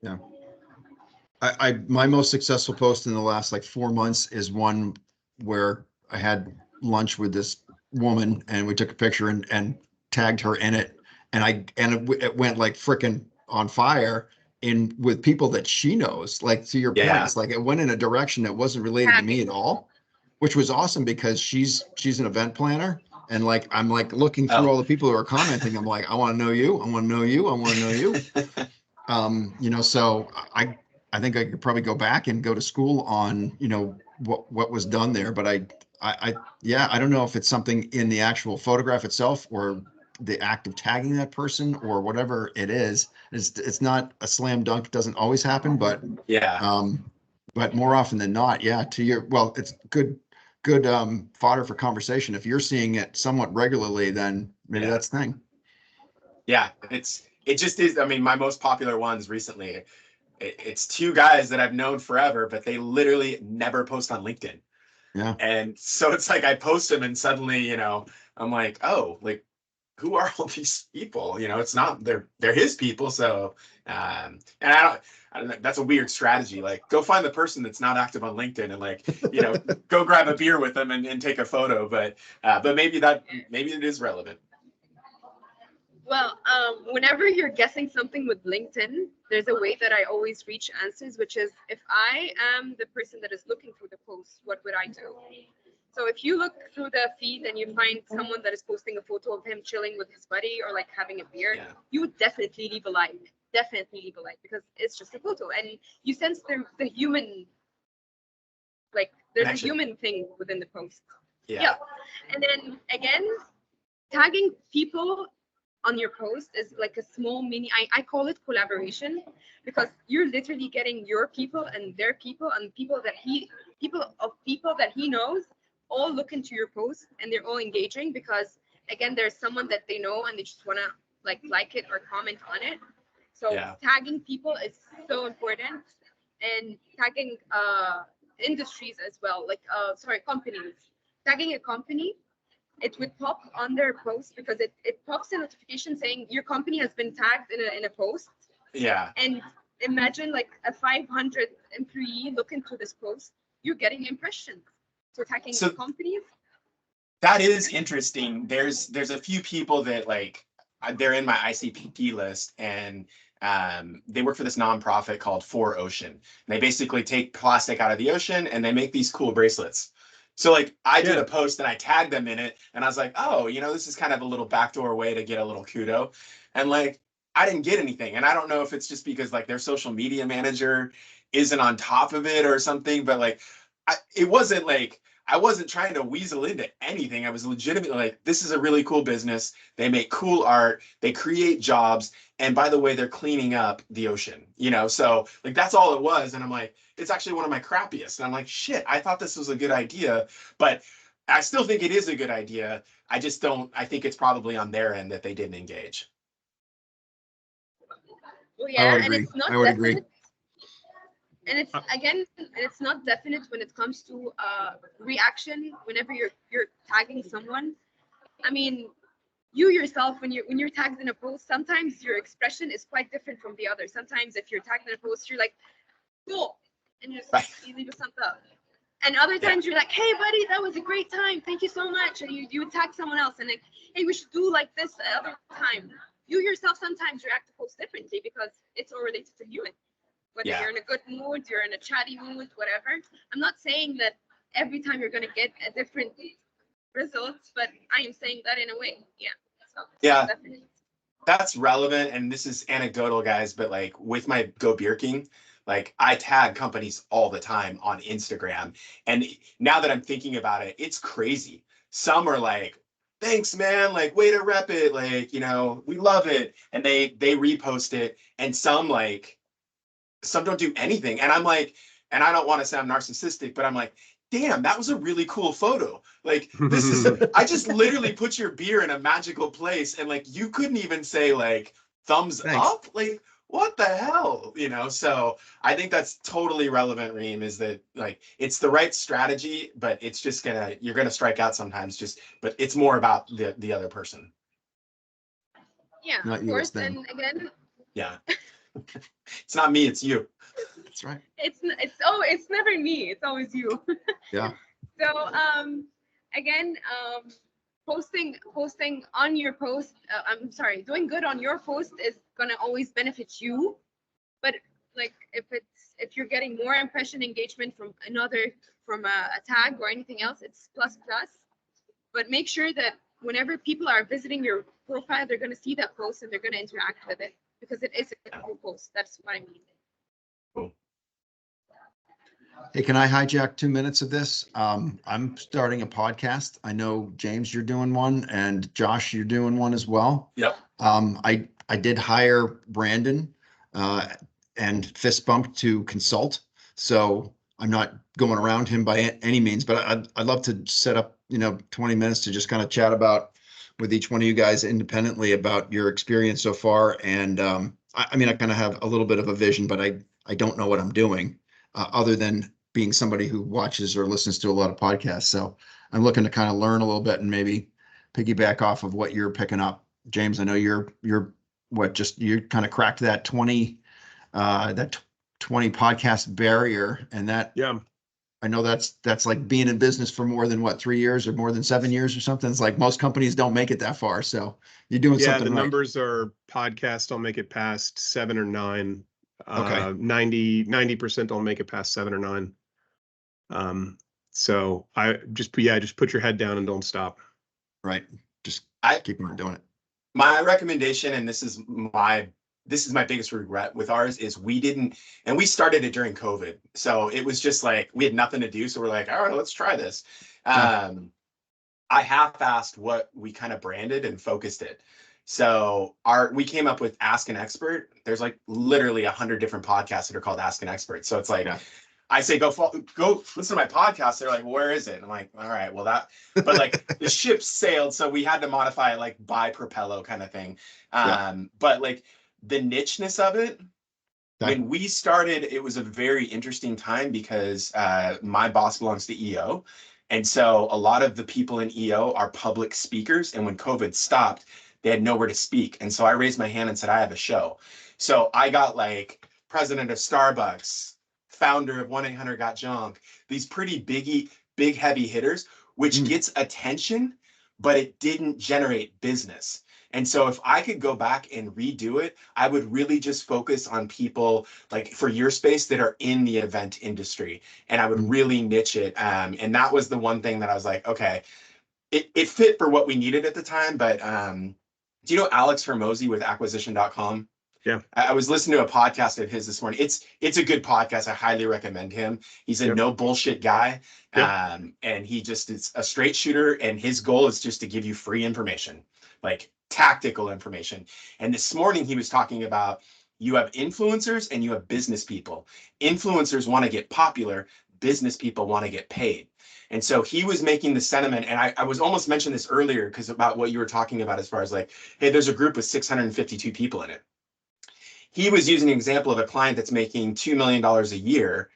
Yeah. My most successful post in the last like 4 months is one where I had lunch with this woman and we took a picture and tagged her in it. And it went like freaking on fire with people that she knows. Like, to your point, it's like it went in a direction that wasn't related to me at all, which was awesome because she's an event planner. And like, I'm like looking through all the people who are commenting. I'm like, I want to know you. I want to know you. I want to know you. You know, so I think I could probably go back and go to school on, you know, what was done there. But I don't know if it's something in the actual photograph itself or the act of tagging that person or whatever it is. It's not a slam dunk. It doesn't always happen, but but more often than not, yeah, it's good fodder for conversation. If you're seeing it somewhat regularly, then maybe that's the thing. Yeah, it just is. I mean, my most popular ones recently, it's two guys that I've known forever, but they literally never post on LinkedIn. Yeah. And so it's like I post them and suddenly, you know, I'm like, oh, like, who are all these people? You know, it's not, they're his people. So, and I don't know, that's a weird strategy. Like, go find the person that's not active on LinkedIn and like, you know, go grab a beer with them and take a photo. But maybe it is relevant. Well, whenever you're guessing something with LinkedIn, there's a way that I always reach answers, which is, if I am the person that is looking through the post, what would I do? So if you look through the feed and you find someone that is posting a photo of him chilling with his buddy or like having a beer, you would definitely leave a like. Definitely leave a like, because it's just a photo, and you sense the human, like There's a Connection. human thing within the post. Yeah. Yeah. And then again, tagging people on your post is like a small mini, I call it collaboration, because you're literally getting your people and their people and people that he knows all look into your post, and they're all engaging because again, there's someone that they know and they just want to like it or comment on it. So Yeah. tagging people is so important, and tagging industries as well, like companies. Tagging a company, it would pop on their post because it pops a notification saying your company has been tagged in a post. Yeah. And imagine like a 500 employee look into this post, you're getting impressions. So tagging So- companies. That is interesting. There's a few people that like they're in my ICP list, and they work for this nonprofit called For Ocean. And they basically take plastic out of the ocean and they make these cool bracelets. So like I did Yeah. a post and I tagged them in it, and I was like, oh, this is kind of a little backdoor way to get a little kudo. And like I didn't get anything. And I don't know if it's just because like their social media manager isn't on top of it or something, but like it wasn't like I wasn't trying to weasel into anything. I was legitimately like, this is a really cool business. They make cool art. They create jobs. And by the way, they're cleaning up the ocean, So like, that's all it was. And I'm like, it's actually one of my crappiest. And I'm like, shit, I thought this was a good idea, but I still think it is a good idea. I think it's probably on their end that they didn't engage. Well, I yeah, would and agree. it's not I would definite. agree. And it's not definite when it comes to reaction. Whenever you're tagging someone, I mean, you yourself when you're tagged in a post, sometimes your expression is quite different from the other. Sometimes if you're tagged in a post, you're like, cool, and you leave a thumbs up. And other times you're like, hey buddy, that was a great time, thank you so much. And you tag someone else and like, hey, we should do like this other time. You yourself sometimes react to posts differently because it's all related to you. Whether you're in a good mood, you're in a chatty mood, whatever. I'm not saying that every time you're gonna get a different results, but I am saying that in a way. Yeah. So Yeah. definitely. That's relevant, and this is anecdotal, guys, but like with my Go Beer King, like I tag companies all the time on Instagram. And now that I'm thinking about it, it's crazy. Some are like, thanks, man, like way to rep it, like, we love it. And they repost it. And some don't do anything. And I'm like, and I don't want to sound narcissistic, but I'm like, damn, that was a really cool photo. Like, I just literally put your beer in a magical place, and like, you couldn't even say like thumbs Thanks. up. Like, what the hell? So I think that's totally relevant, Reem, is that like, it's the right strategy, but it's just you're gonna strike out sometimes but it's more about the other person. Yeah, Not of you, course. it's them. And again, Yeah. It's not me, it's you. That's right. it's never me, it's always you. Yeah. So again, posting on your post, doing good on your post is gonna always benefit you. But like if you're getting more impression engagement from a tag or anything else, it's plus. But make sure that whenever people are visiting your profile, they're gonna see that post and they're gonna interact with it because it is a cool post. That's what I mean. Hey, can I hijack 2 minutes of this? I'm starting a podcast. I know, James, you're doing one, and Josh, you're doing one as well. Yep. I did hire Brandon and Fist Bump to consult. So I'm not going around him by any means, but I'd love to set up, 20 minutes to just kind of chat with each one of you guys independently about your experience so far. And I mean, I kind of have a little bit of a vision, but I don't know what I'm doing other than being somebody who watches or listens to a lot of podcasts. So I'm looking to kind of learn a little bit and maybe piggyback off of what you're picking up. James, I know you kind of cracked that 20 podcast barrier, and that, Yeah. I know that's like being in business for more than 3 years or more than 7 years or something. It's like most companies don't make it that far. So you're doing Yeah, something the right. numbers are podcasts don't make it past 7 or 9. Okay. 90% don't make it past 7 or 9. So I just put your head down and don't stop. Right. Just keep on doing it. My recommendation, and this is my this is my biggest regret with ours is we didn't, and we started it during COVID. So it was just like, we had nothing to do. So we're like, all right, let's try this. Yeah. I half-assed what we kind of branded and focused it. So we came up with Ask an Expert. There's like literally 100 different podcasts that are called Ask an Expert. So it's like, Yeah. I say, go listen to my podcast. They're like, well, where is it? And I'm like, all right, well but like the ship sailed. So we had to modify it like by Propello kind of thing. But like the nicheness of it, when we started, it was a very interesting time because my boss belongs to EO. And so a lot of the people in EO are public speakers. And when COVID stopped, they had nowhere to speak. And so I raised my hand and said, I have a show. So I got like president of Starbucks, founder of 1-800-GOT-JUNK, these pretty big heavy hitters, which gets attention, but it didn't generate business. And so if I could go back and redo it, I would really just focus on people like for your space that are in the event industry. And I would really niche it. And that was the one thing that I was like, okay, it fit for what we needed at the time. But do you know Alex Hermosi with acquisition.com? Yeah. I was listening to a podcast of his this morning. It's a good podcast. I highly recommend him. He's a no bullshit guy. And he just is a straight shooter. And his goal is just to give you free information, like tactical information. And this morning he was talking about you have influencers and you have business people. Influencers want to get popular. Business people want to get paid. And so he was making the sentiment, and I was almost mentioning this earlier because about what you were talking about as far as like, hey, there's a group with 652 people in it. He was using an example of a client that's making $2 million a year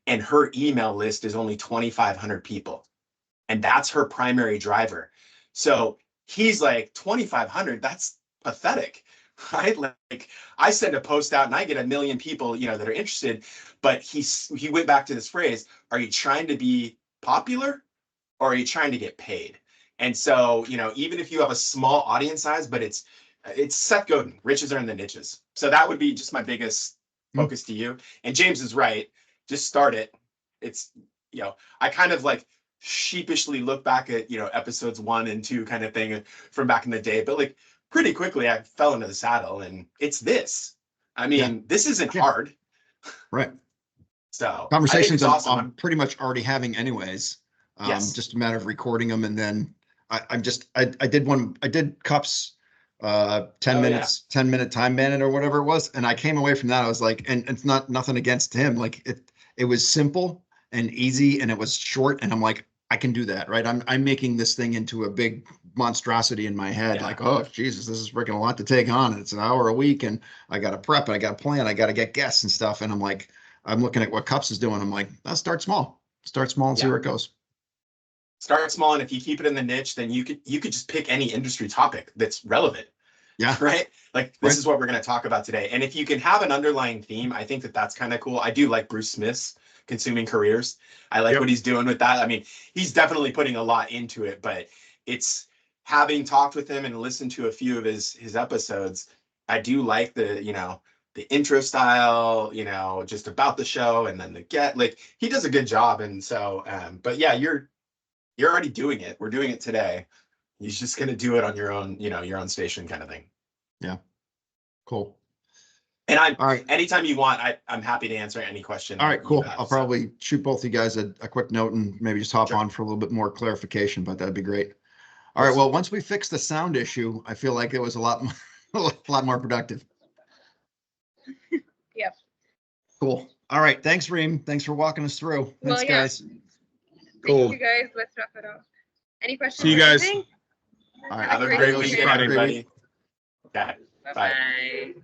and her email list is only 2,500 people. And that's her primary driver. So he's like, 2,500, that's pathetic, right? Like I send a post out and I get 1 million people, that are interested, but he went back to this phrase, are you trying to be popular or are you trying to get paid? And so, even if you have a small audience size, but it's Seth Godin, riches are in the niches. So that would be just my biggest focus to you. And James is right. Just start it. It's, I kind of like sheepishly look back at, episodes 1 and 2 kind of thing from back in the day, but like pretty quickly I fell into the saddle and it's this. I mean, this isn't hard. Right. So Conversations awesome. I'm pretty much already having anyways. Just a matter of recording them. And then I did cups 10 minutes, 10-minute time bandit or whatever it was. And I came away from that. I was like, and it's nothing against him. Like it was simple and easy and it was short. And I'm like, I can do that. Right. I'm making this thing into a big monstrosity in my head. Like, oh, Jesus, this is freaking a lot to take on. And it's an hour a week and I got to prep and I got to plan. I got to get guests and stuff. And I'm like, I'm looking at what Cups is doing. I'm like, let's start small and see where it goes. Start small. And if you keep it in the niche, then you could just pick any industry topic that's relevant. Yeah. Right. Like this is what we're going to talk about today. And if you can have an underlying theme, I think that's kind of cool. I do like Bruce Smith's Consuming Careers. I like what he's doing with that. I mean, he's definitely putting a lot into it, but it's having talked with him and listened to a few of his episodes. I do like the intro style, just about the show and then like he does a good job. And so, but yeah, you're already doing it. We're doing it today. You're just going to do it on your own, your own station kind of thing. Yeah. Cool. And all right. Anytime you want, I'm happy to answer any question. All right, cool. I'll probably shoot both of you guys a quick note and maybe just hop on for a little bit more clarification, but that'd be great. All right. Well, once we fix the sound issue, I feel like it was a lot more productive. Yep. Cool. All right. Thanks, Reem. Thanks for walking us through. Thanks, guys. Cool. Thank you guys. Let's wrap it up. Any questions? See you guys. All right. Have a great weekend, everybody. Okay. Bye. Bye-bye.